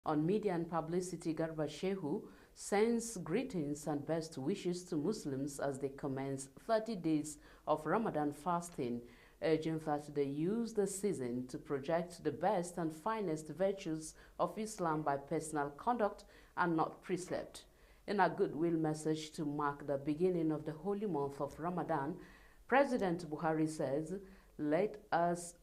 On media and publicity, Garba Shehu sends greetings and best wishes to Muslims as they commence 30 days of Ramadan fasting, urging that they use the season to project the best and finest virtues of Islam by personal conduct and not precept. In a goodwill message to mark the beginning of the holy month of Ramadan, President Buhari says, "Let us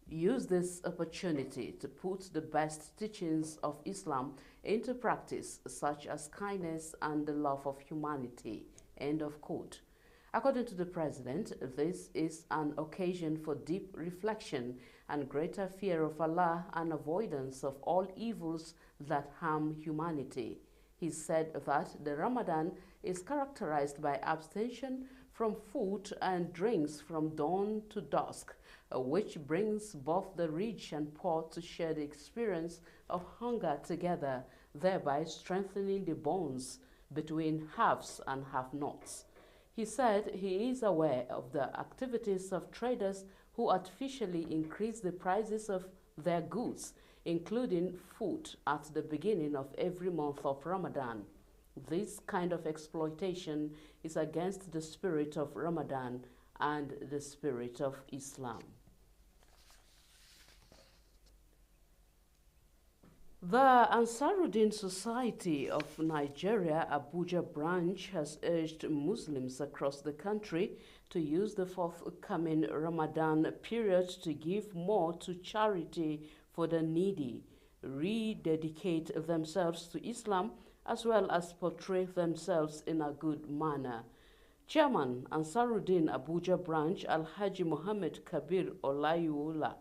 use this opportunity to put the best teachings of Islam into practice, such as kindness and the love of humanity." End of quote. According to the president, this is an occasion for deep reflection and greater fear of Allah and avoidance of all evils that harm humanity. He said that the Ramadan is characterized by abstention from food and drinks from dawn to dusk, which brings both the rich and poor to share the experience of hunger together, thereby strengthening the bonds between haves and have-nots. He said he is aware of the activities of traders who artificially increase the prices of their goods, including food, at the beginning of every month of Ramadan. This kind of exploitation is against the spirit of Ramadan and the spirit of Islam. The Ansaruddin Society of Nigeria Abuja branch has urged Muslims across the country to use the forthcoming Ramadan period to give more to charity for the needy, rededicate themselves to Islam, as well as portray themselves in a good manner. Chairman Ansaruddin Abuja branch Alhaji Mohammed Kabir Olayuola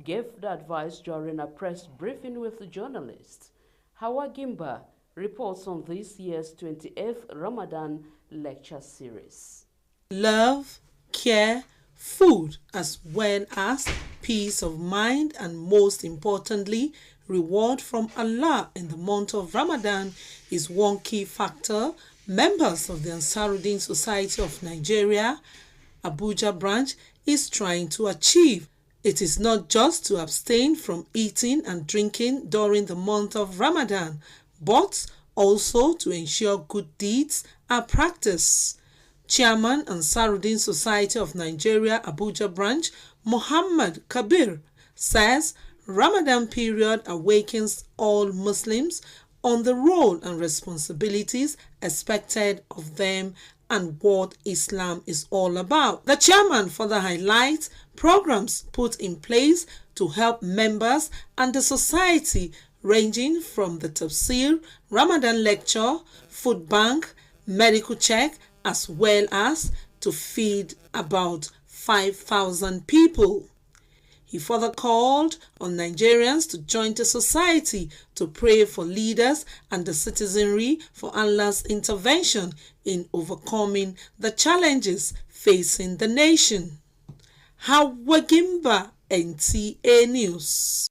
gave the advice during a press briefing with journalists. Hawa Gimba reports on this year's 28th Ramadan lecture series. Love, care, food, as well as peace of mind, and most importantly, reward from Allah in the month of Ramadan is one key factor members of the Ansaruddin Society of Nigeria Abuja branch is trying to achieve. It is not just to abstain from eating and drinking during the month of Ramadan, but also to ensure good deeds are practiced. Chairman Ansaruddin Society of Nigeria Abuja branch Muhammad Kabir says Ramadan period awakens all Muslims on the role and responsibilities expected of them and what Islam is all about. The chairman further highlights programs put in place to help members and the society, ranging from the tafsir, Ramadan lecture, food bank, medical check, as well as to feed about 5,000 people. He further called on Nigerians to join the society to pray for leaders and the citizenry for Allah's intervention in overcoming the challenges facing the nation. Hawagimba, NTA News.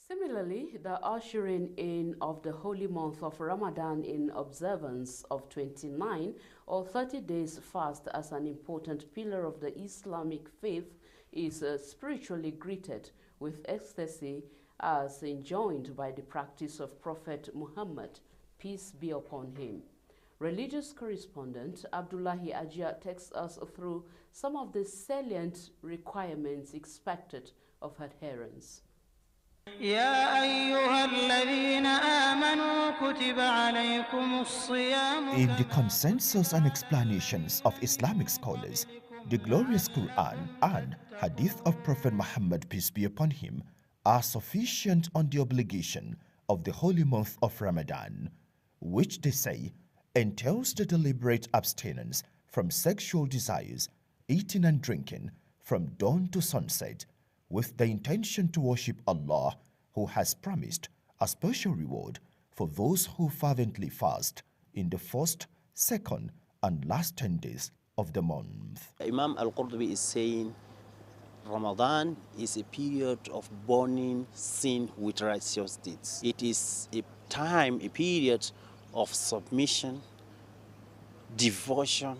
Similarly, the ushering in of the holy month of Ramadan in observance of 29 or 30 days fast as an important pillar of the Islamic faith is spiritually greeted with ecstasy as enjoined by the practice of Prophet Muhammad, peace be upon him. Religious correspondent Abdullahi Ajia takes us through some of the salient requirements expected of adherents. In the consensus and explanations of Islamic scholars, the glorious Quran and Hadith of Prophet Muhammad, peace be upon him, are sufficient on the obligation of the holy month of Ramadan, which they say entails the deliberate abstinence from sexual desires, eating and drinking from dawn to sunset, with the intention to worship Allah, who has promised a special reward for those who fervently fast in the first, second, and last 10 days of the month. Imam Al-Qurtubi is saying Ramadan is a period of burning sin with righteous deeds. It is a time, a period of submission, devotion,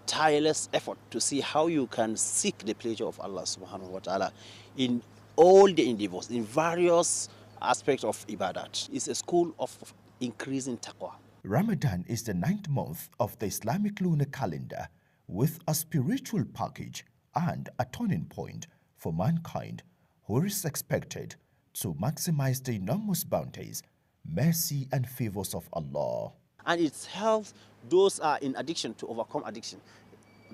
tireless effort to see how you can seek the pleasure of Allah subhanahu wa ta'ala in all the endeavors, in various aspect of Ibadat. It's a school of increasing taqwa. Ramadan is the 9th month of the Islamic lunar calendar with a spiritual package and a turning point for mankind who is expected to maximize the enormous bounties, mercy and favors of Allah. And it helps those are in addiction to overcome addiction.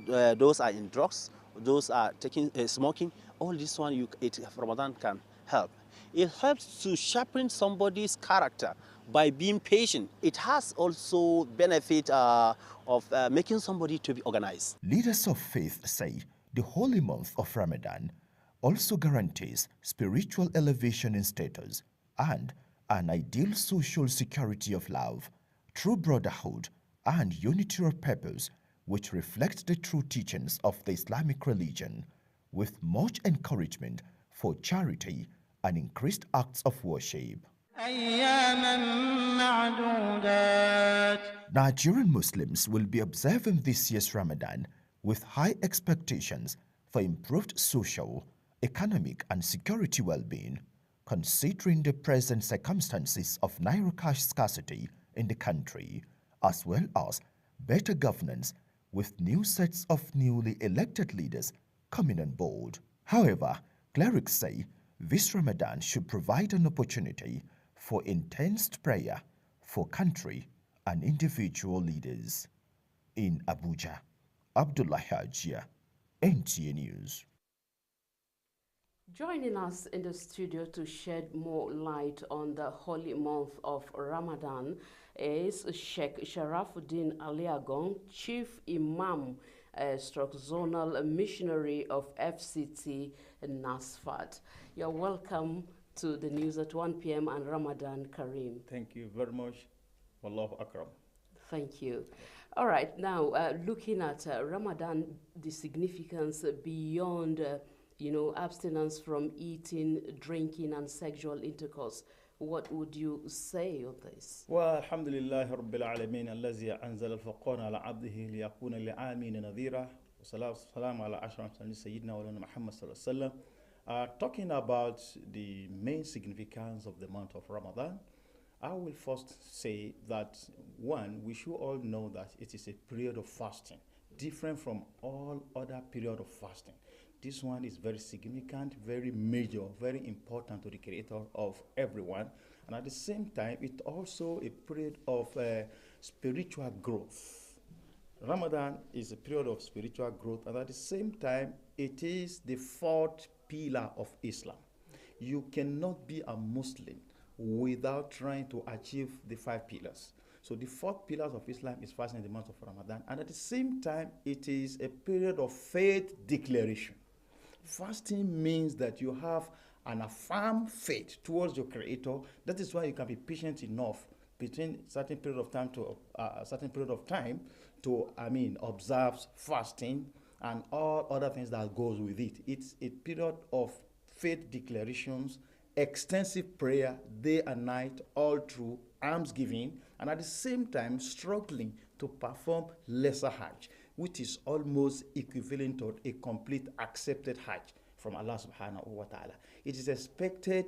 Those are in drugs, those are taking smoking. All this one, Ramadan can help. It helps to sharpen somebody's character by being patient. It has also benefit of making somebody to be organized. Leaders of faith say the holy month of Ramadan also guarantees spiritual elevation in status and an ideal social security of love, true brotherhood, and unity of purpose, which reflects the true teachings of the Islamic religion, with much encouragement for charity and increased acts of worship. Nigerian Muslims will be observing this year's Ramadan with high expectations for improved social, economic, and security well-being, considering the present circumstances of naira cash scarcity in the country, as well as better governance with new sets of newly elected leaders coming on board. However, clerics say this Ramadan should provide an opportunity for intense prayer for country and individual leaders. In Abuja, Abdullah Hajia, NTA News. Joining us in the studio to shed more light on the holy month of Ramadan is Sheikh Sharafuddin Aliagon, Chief Imam, stroke zonal missionary of FCT NASFAT. You're welcome to the news at 1 p.m. and Ramadan Kareem. Thank you very much. Wallahu Akram. Thank you. All right, now looking at Ramadan, the significance beyond abstinence from eating, drinking, and sexual intercourse. What would you say on this? والحمد لله رب العالمين الذي أنزل الفرقان على عبده ليكون للعالمين نذيرا والسلام على أشرف سيدنا ولنا محمد صلى الله عليه وسلم. Talking about the main significance of the month of Ramadan, I will first say that one, we should all know that it is a period of fasting, different from all other periods of fasting. This one is very significant, very major, very important to the Creator of everyone. And at the same time, it's also a period of spiritual growth. Ramadan is a period of spiritual growth, and at the same time, it is the fourth pillar of Islam. You cannot be a Muslim without trying to achieve the 5 pillars. So the 4th pillar of Islam is fasting in the month of Ramadan, and at the same time, it is a period of faith declaration. Fasting means that you have an affirmed faith towards your Creator. That is why you can be patient enough between certain period of time to a certain period of time to, observe fasting and all other things that goes with it. It's a period of faith declarations, extensive prayer, day and night, all through almsgiving, and at the same time struggling to perform lesser Hajj, which is almost equivalent to a complete accepted Hajj from Allah subhanahu wa ta'ala. It is expected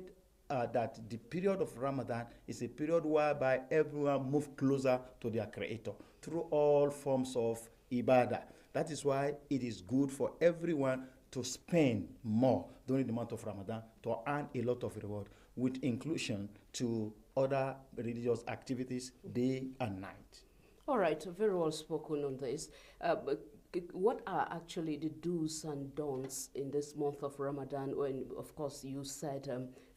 that the period of Ramadan is a period whereby everyone moves closer to their Creator through all forms of ibadah. That is why it is good for everyone to spend more during the month of Ramadan to earn a lot of reward, with inclusion to other religious activities day and night. All right, very well spoken on this. But what are actually the do's and don'ts in this month of Ramadan when, of course, you said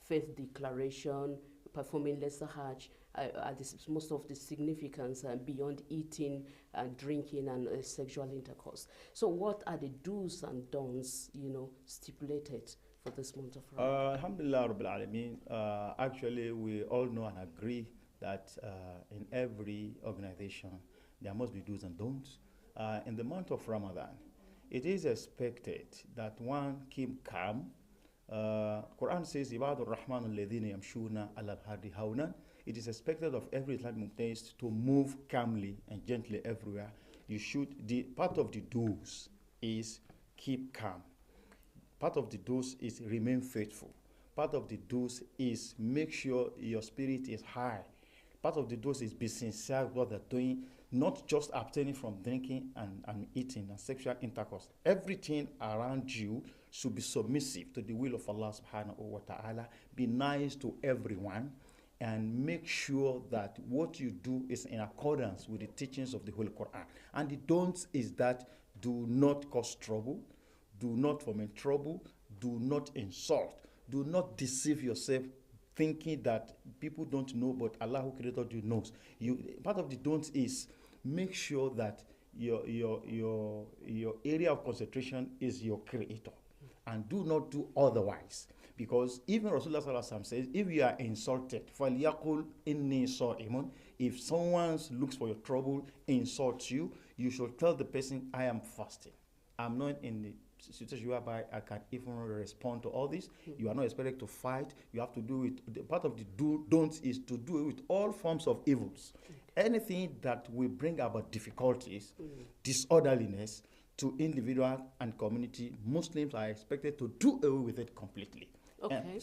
faith declaration, performing lesser Hajj, most of the significance beyond eating and drinking and sexual intercourse. So what are the do's and don'ts, stipulated for this month of Ramadan? Alhamdulillah Rabbil Alameen. Actually, we all know and agree that in every organization, there must be do's and don'ts. In the month of Ramadan, it is expected that one keep calm. Quran says, Ibadur Rahman alladhina yamshuna ala al-hardi hawnan. It is expected of every Islamic place to move calmly and gently everywhere. Part of the do's is keep calm. Part of the do's is remain faithful. Part of the dose is make sure your spirit is high. Part of the dose is be sincere with what they're doing, not just abstaining from drinking and eating and sexual intercourse. Everything around you should be submissive to the will of Allah subhanahu wa ta'ala. Be nice to everyone and make sure that what you do is in accordance with the teachings of the Holy Quran. And the don'ts is that do not cause trouble, do not foment trouble, do not insult, do not deceive yourself thinking that people don't know, but Allah who created you knows. Part of the don't is make sure that your area of concentration is your creator, and do not do otherwise. Because even Rasulullah Sallallahu Alaihi Wasallam says, if you are insulted, فَلْيَقُلْ إِنِّي صَائِمٌ. If someone looks for your trouble, insults you, you should tell the person, I am fasting. I'm not in the situation whereby I can even respond to all this. You are not expected to fight. You have to do it. Part of the don't is to do it with all forms of evils. Anything that will bring about difficulties, disorderliness to individual and community, Muslims are expected to do away with it completely. Okay.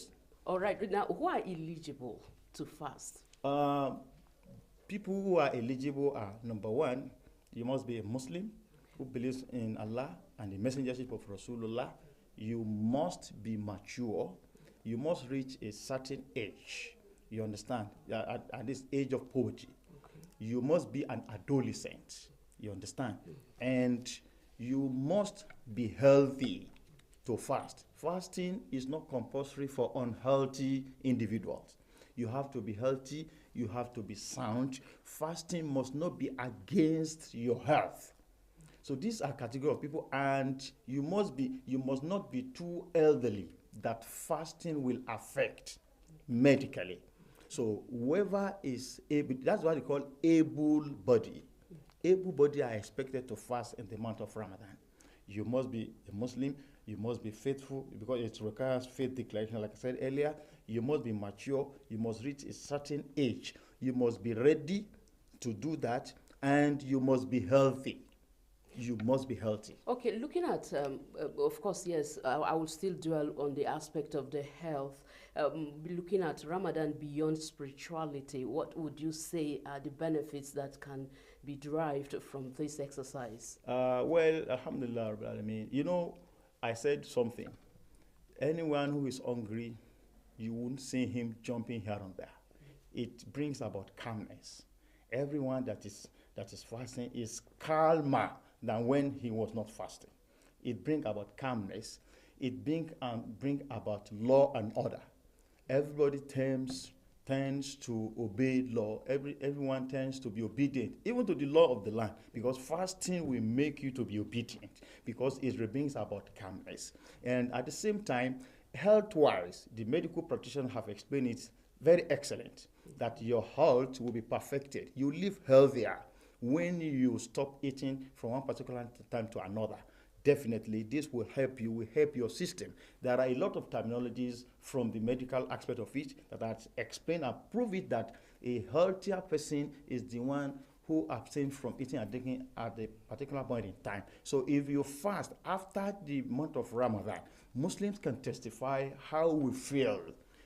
All right. Now, who are eligible to fast? People who are eligible are, number one, you must be a Muslim who believes in Allah and the messengership of Rasulullah. You must be mature. You must reach a certain age. You understand? At this age of puberty. Okay. You must be an adolescent. You understand? And you must be healthy to fast. Fasting is not compulsory for unhealthy individuals. You have to be healthy. You have to be sound. Fasting must not be against your health. So these are category of people, and you must not be too elderly that fasting will affect medically. So whoever is able, that's what they call able body. Able body are expected to fast in the month of Ramadan. You must be a Muslim. You must be faithful because it requires faith declaration. Like I said earlier, you must be mature. You must reach a certain age. You must be ready to do that, and you must be healthy. You must be healthy. Okay, looking at, of course, yes, I will still dwell on the aspect of the health. Looking at Ramadan beyond spirituality, what would you say are the benefits that can be derived from this exercise? Well, alhamdulillah, you know, I said something. Anyone who is hungry, you won't see him jumping here and there. It brings about calmness. Everyone that is fasting is calmer than when he was not fasting. It brings about calmness. It bring about law and order. Everybody tends to obey law. Everyone tends to be obedient, even to the law of the land, because fasting will make you to be obedient, because it brings about calmness. And at the same time, health-wise, the medical practitioners have explained it very excellent, that your health will be perfected. You live healthier when you stop eating from one particular time to another. Definitely, this will help you, will help your system. There are a lot of terminologies from the medical aspect of it that I explain and prove it that a healthier person is the one who abstains from eating and drinking at a particular point in time. So if you fast after the month of Ramadan, Muslims can testify how we feel.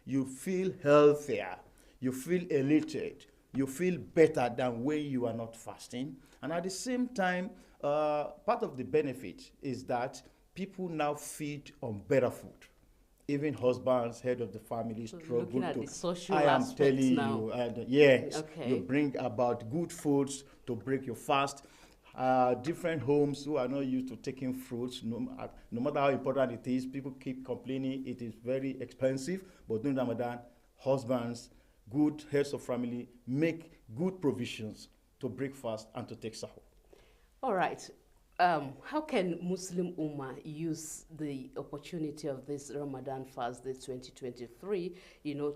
You feel healthier, you feel elated, you feel better than when you are not fasting. And at the same time, part of the benefit is that people now feed on better food. Even husbands, head of the family, struggle looking at the social I am aspects telling now. you, yes, Okay. you bring about good foods to break your fast. Different homes who are not used to taking fruits, no matter how important it is, people keep complaining it is very expensive. But during Ramadan, husbands, good heads of family make good provisions to break fast and to take sahur. All right. How can Muslim Ummah use the opportunity of this Ramadan fast, this 2023,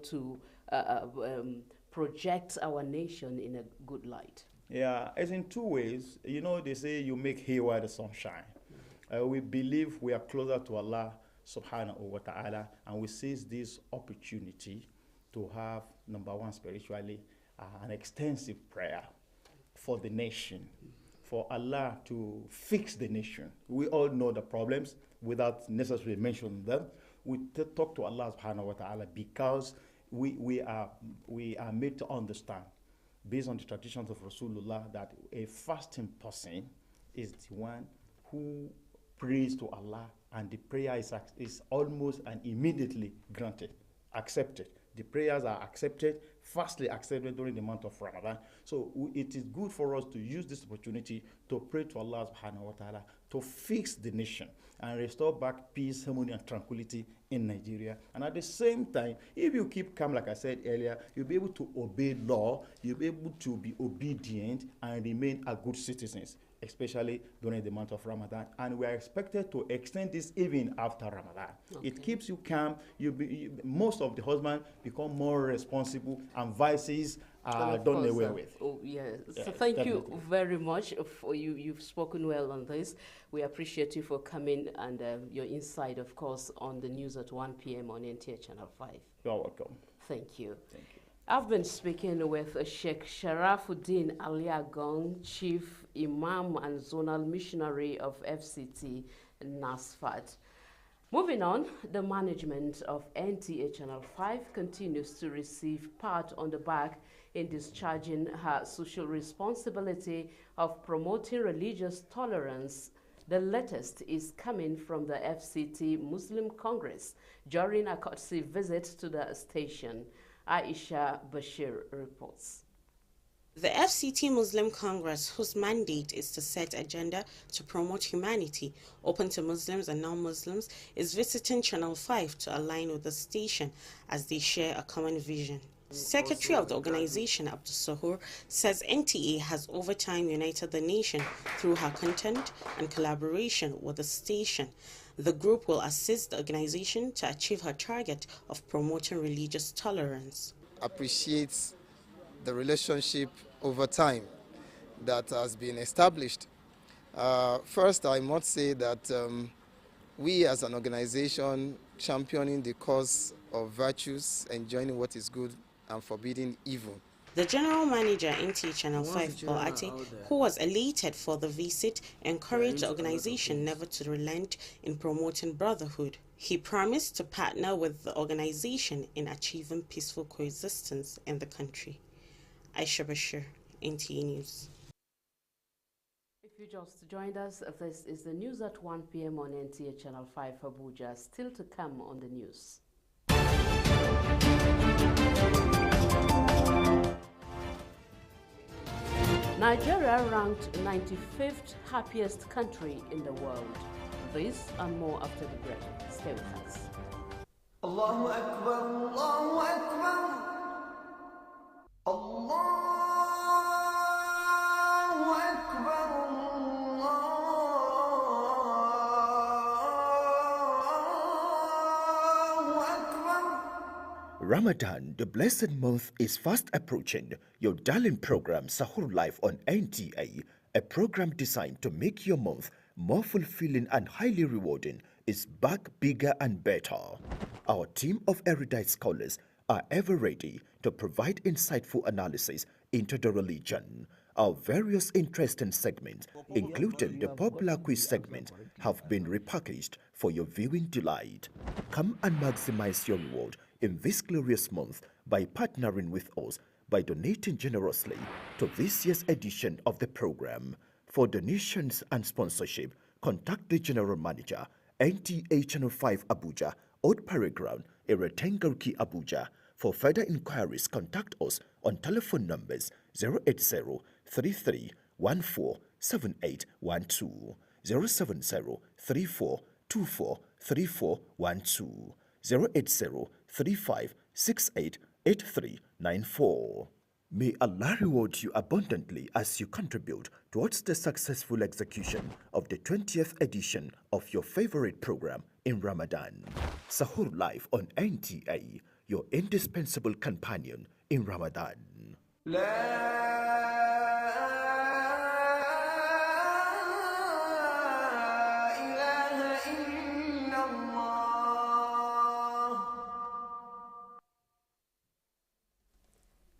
to project our nation in a good light? Yeah, it's in two ways. You know, they say you make hay while the sun shines. We believe we are closer to Allah subhanahu wa ta'ala, and we seize this opportunity to have, number one, spiritually, an extensive prayer for the nation, for Allah to fix the nation. We all know the problems without necessarily mentioning them. We talk to Allah subhanahu wa ta'ala because we are made to understand, based on the traditions of Rasulullah, that a fasting person is the one who prays to Allah, and the prayer is almost and immediately granted, accepted. The prayers are accepted, fastly accepted during the month of Ramadan. So it is good for us to use this opportunity to pray to Allah subhanahu wa ta'ala to fix the nation and restore back peace, harmony, and tranquility in Nigeria. And at the same time, if you keep calm, like I said earlier, you'll be able to obey law, you'll be able to be obedient and remain a good citizens, especially during the month of Ramadan. And we are expected to extend this even after Ramadan. Okay. It keeps you calm. Most of the husbands become more responsible, and vices are done away with. Oh, yes. So thank you very much for you've spoken well on this. We appreciate you for coming and your insight, of course, on the news at 1 p.m. on NTA Channel 5. You're welcome. Thank you. Thank you. I've been speaking with Sheikh Sharafuddin Aliagong, Chief Imam and Zonal Missionary of FCT NASFAT. Moving on, the management of NTA Channel 5 continues to receive pat on the back in discharging her social responsibility of promoting religious tolerance. The latest is coming from the FCT Muslim Congress during a courtesy visit to the station. Aisha Bashir reports. The FCT Muslim Congress, whose mandate is to set agenda to promote humanity, open to Muslims and non-Muslims, is visiting Channel 5 to align with the station as they share a common vision. Secretary of the organization, Abdul Sahur, says NTA has over time united the nation through her content and collaboration with the station. The group will assist the organization to achieve her target of promoting religious tolerance. Appreciates the relationship over time that has been established. First, I must say that we as an organization championing the cause of virtues, enjoining what is good and forbidding evil. The general manager NTA Channel 5, Paul Ate, who was elated for the visit, encouraged the organization never to relent in promoting brotherhood. He promised to partner with the organization in achieving peaceful coexistence in the country. Aisha Bashir, NTA News. If you just joined us, this is the news at 1 p.m. on NTA Channel 5 Abuja. Still to come on the news. Nigeria ranked 95th happiest country in the world. This and more after the break. Stay with us. Allahu Akbar, Allahu Akbar, Allahu Akbar, Allahu Akbar. Ramadan, the blessed month, is fast approaching. Your darling program, Sahur Life on NTA, a program designed to make your month more fulfilling and highly rewarding, is back bigger and better. Our team of erudite scholars are ever ready to provide insightful analysis into the religion. Our various interesting segments, including the popular quiz segment, have been repackaged for your viewing delight. Come and maximize your reward in this glorious month by partnering with us by donating generously to this year's edition of the program. For donations and sponsorship, contact the General Manager, NTA Channel 5 Abuja, Old Parade Ground, Eretengarki Abuja. For further inquiries, contact us on telephone numbers 080-3314-7812, 070-3424-3412, 080-3568-8394. May Allah reward you abundantly as you contribute towards the successful execution of the 20th edition of your favorite program in Ramadan. Sahur Life on NTA, your indispensable companion in Ramadan.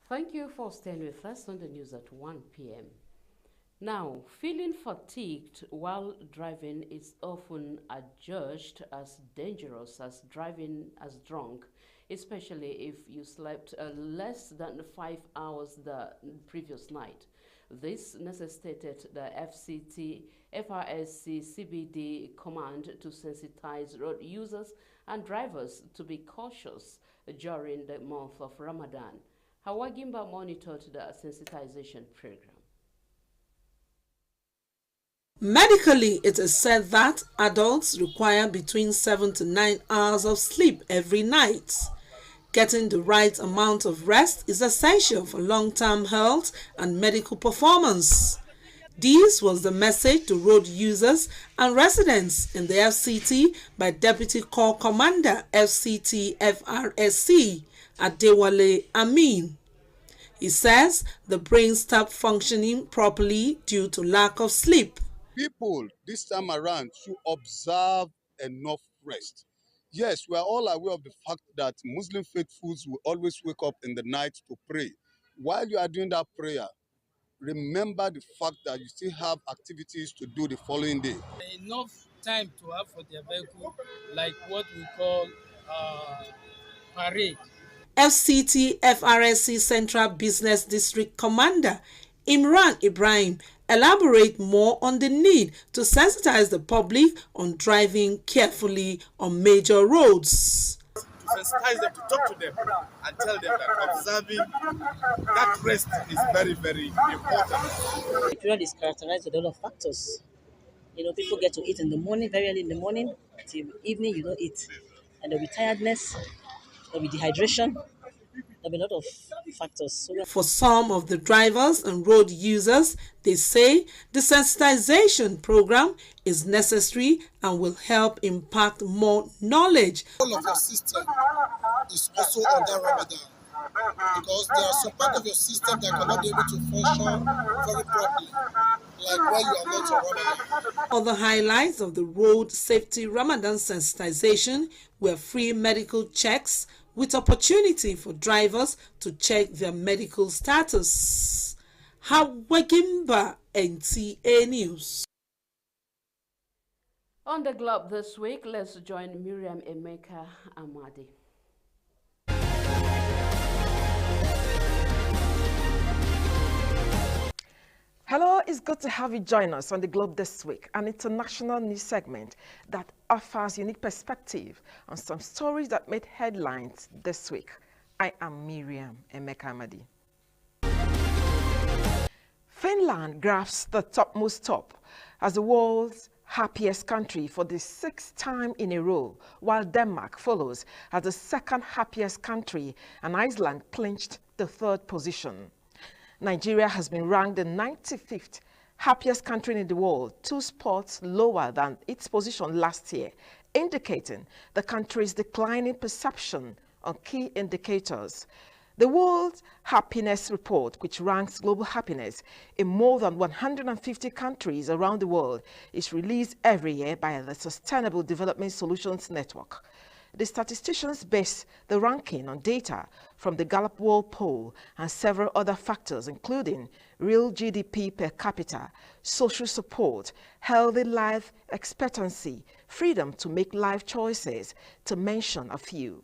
Thank you for staying with us on the news at 1 p.m. Now, feeling fatigued while driving is often adjudged as dangerous as driving as drunk, especially if you slept less than 5 hours the previous night. This necessitated the FCT FRSC CBD command to sensitize road users and drivers to be cautious during the month of Ramadan. Hawa Gimba monitored the sensitization program. Medically, it is said that adults require between 7 to 9 hours of sleep every night. Getting the right amount of rest is essential for long-term health and medical performance. This was the message to road users and residents in the FCT by Deputy Corps Commander FCT FRSC Adewale Amin. He says the brain stopped functioning properly due to lack of sleep. People this time around should observe enough rest. Yes, we are all aware of the fact that Muslim faithfuls will always wake up in the night to pray. While you are doing that prayer, remember the fact that you still have activities to do the following day. Enough time to have for their vehicle, like what we call parade. FCT FRSC Central Business District Commander Imran Ibrahim elaborate more on the need to sensitize the public on driving carefully on major roads. To sensitize them, to talk to them and tell them that observing that rest is very, very important. The period is characterized with a lot of factors. You know, people get to eat in the morning, very early in the morning, till evening you don't eat. And there'll be tiredness, there'll be dehydration, there'll be a lot of factors. For some of the drivers and road users, they say the sensitization program is necessary and will help impact more knowledge. All of your system is also under Ramadan because there are some part of your system that cannot be able to function very properly, like when you are not on Ramadan. Other highlights of the road safety Ramadan sensitization were free medical checks with opportunity for drivers to check their medical status. Hawagimba, NTA News. On the globe this week, let's join Miriam Emeka Amadi. Hello, it's good to have you join us on The Globe this week, an international news segment that offers unique perspective on some stories that made headlines this week. I am Miriam Emeka Amadi. Finland grabs the topmost top as the world's happiest country for the 6th time in a row, while Denmark follows as the 2nd happiest country and Iceland clinched the 3rd position. Nigeria has been ranked the 95th happiest country in the world, 2 spots lower than its position last year, indicating the country's declining perception on key indicators. The World Happiness Report, which ranks global happiness in more than 150 countries around the world, is released every year by the Sustainable Development Solutions Network. The statisticians base the ranking on data from the Gallup World Poll and several other factors, including real GDP per capita, social support, healthy life expectancy, freedom to make life choices, to mention a few.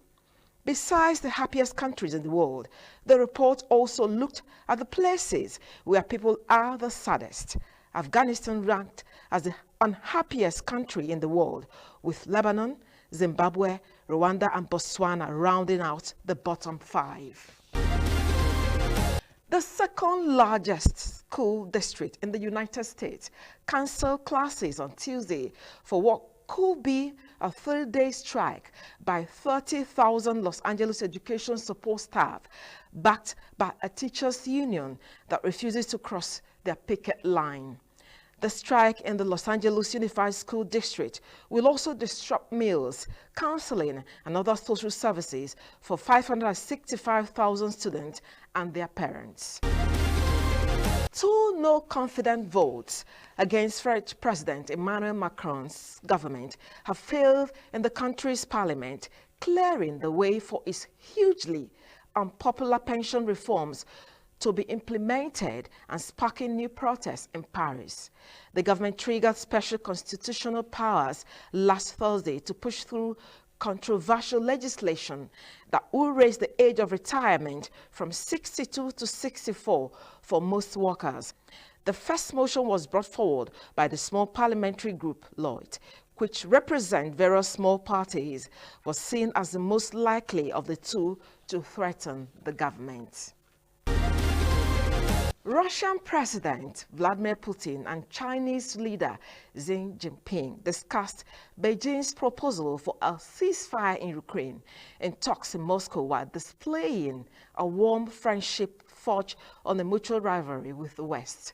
Besides the happiest countries in the world, the report also looked at the places where people are the saddest. Afghanistan ranked as the unhappiest country in the world, with Lebanon, Zimbabwe, Rwanda and Botswana rounding out the bottom 5. The 2nd largest school district in the United States canceled classes on Tuesday for what could be a 3-day strike by 30,000 Los Angeles education support staff, backed by a teachers' union that refuses to cross their picket line. The strike in the Los Angeles Unified School District will also disrupt meals, counseling, and other social services for 565,000 students and their parents. 2 no-confident votes against French President Emmanuel Macron's government have failed in the country's parliament, clearing the way for its hugely unpopular pension reforms to be implemented and sparking new protests in Paris. The government triggered special constitutional powers last Thursday to push through controversial legislation that will raise the age of retirement from 62 to 64 for most workers. The first motion was brought forward by the small parliamentary group Lloyd, which represent various small parties, was seen as the most likely of the two to threaten the government. Russian President Vladimir Putin and Chinese leader Xi Jinping discussed Beijing's proposal for a ceasefire in Ukraine in talks in Moscow while displaying a warm friendship forged on a mutual rivalry with the West.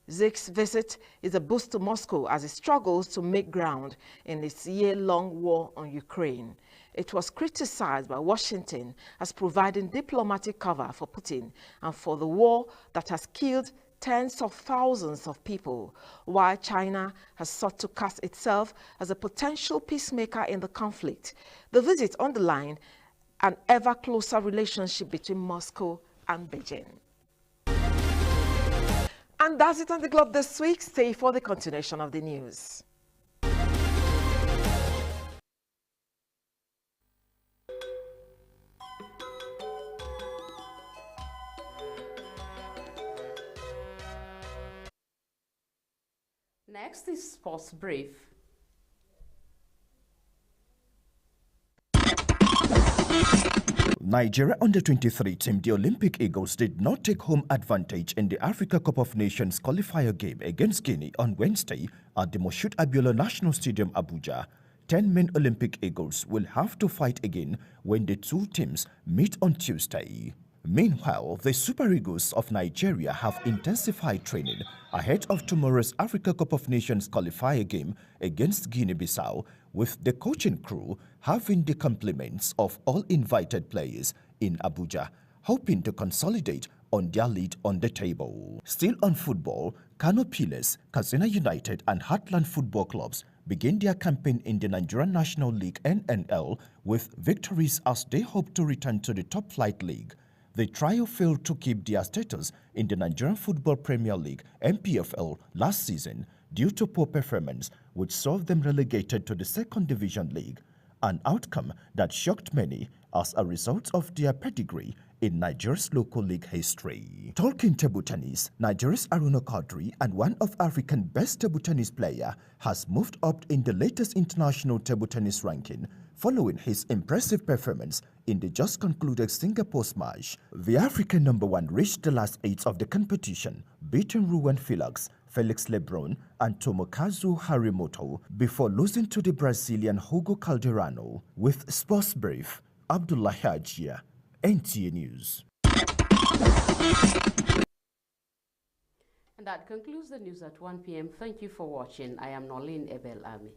Xi's visit is a boost to Moscow as it struggles to make ground in its year-long war on Ukraine. It was criticized by Washington as providing diplomatic cover for Putin and for the war that has killed tens of thousands of people, while China has sought to cast itself as a potential peacemaker in the conflict. The visit underlined an ever closer relationship between Moscow and Beijing. And that's it on the Globe this week. Stay for the continuation of the news. Next is Sports Brief. Nigeria under-23 team, the Olympic Eagles, did not take home advantage in the Africa Cup of Nations qualifier game against Guinea on Wednesday at the Moshood Abiola National Stadium, Abuja. 10 men Olympic Eagles will have to fight again when the two teams meet on Tuesday. Meanwhile, the Super Eagles of Nigeria have intensified training ahead of tomorrow's Africa Cup of Nations qualifier game against Guinea-Bissau, with the coaching crew having the compliments of all invited players in Abuja, hoping to consolidate on their lead on the table. Still on football, Kano Pillars, Katsina United and Heartland Football Clubs begin their campaign in the Nigerian National League (NNL) with victories as they hope to return to the top flight league. The trio failed to keep their status in the Nigerian Football Premier League (NPFL) last season due to poor performance, which saw them relegated to the second division league, an outcome that shocked many as a result of their pedigree in Nigeria's local league history. Talking table tennis, Nigeria's Aruna Quadri and one of Africa's best table tennis player has moved up in the latest international table tennis ranking following his impressive performance in the just concluded Singapore Smash. The African #1 reached the last 8 of the competition, beating Ruben Felix, Felix Lebron and Tomokazu Harimoto before losing to the Brazilian Hugo Calderano. With Sports Brief, Abdullah Hajia, NTA News. And that concludes the news at 1 p.m. Thank you for watching. I am Nolene Ebel Ami.